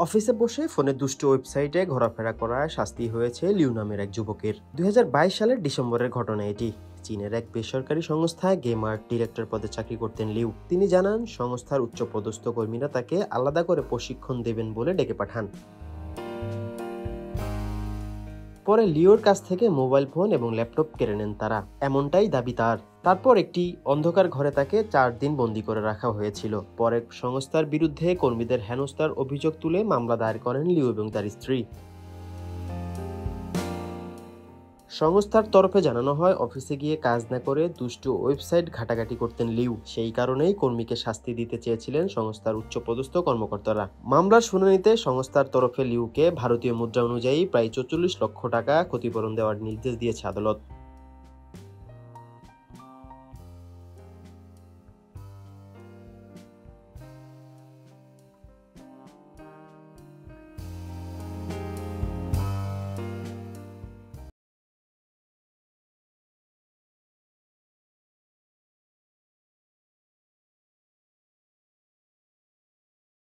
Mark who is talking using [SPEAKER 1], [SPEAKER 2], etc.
[SPEAKER 1] অফিসে বসে ফোনে দুষ্ট ওয়েবসাইটে ঘোরাফেরা করায় শাস্তি হয়েছে লিউ নামের এক যুবকের। ২০২২ সালের ডিসেম্বরের ঘটনা এটি। চীনের এক বেসরকারি সংস্থায় গেমার ডিরেক্টর পদে চাকরি করতেন লিউ। তিনি জানান, সংস্থার উচ্চপদস্থ কর্মীরা তাকে আলাদা করে প্রশিক্ষণ দেবেন বলে ডেকে পাঠান। পরে লিওর কাছ থেকে মোবাইল ফোন এবং ল্যাপটপ কেড়ে নেন তারা, এমনটাই দাবি তার। তারপর একটি অন্ধকার ঘরে তাকে ৪ দিন বন্দী করে রাখা হয়েছিল। পরে সংস্থার বিরুদ্ধে কর্মীদের হেনস্থার অভিযোগ তুলে মামলা দায়ের করেন লিও এবং তার স্ত্রী। সংস্থার তরফে জানানো হয়, অফিসে গিয়ে কাজ না করে দুষ্টু ওয়েবসাইট ঘাটাঘাটি করতেন লিউ। সেই কারণেই কর্মীকে শাস্তি দিতে চেয়েছিলেন সংস্থার উচ্চপদস্থ কর্মকর্তারা। মামলার শুনানিতে সংস্থার তরফে লিউকে ভারতীয় মুদ্রা অনুযায়ী প্রায় ৪৪ লক্ষ টাকা ক্ষতিপূরণ দেওয়ার নির্দেশ দিয়েছে আদালত।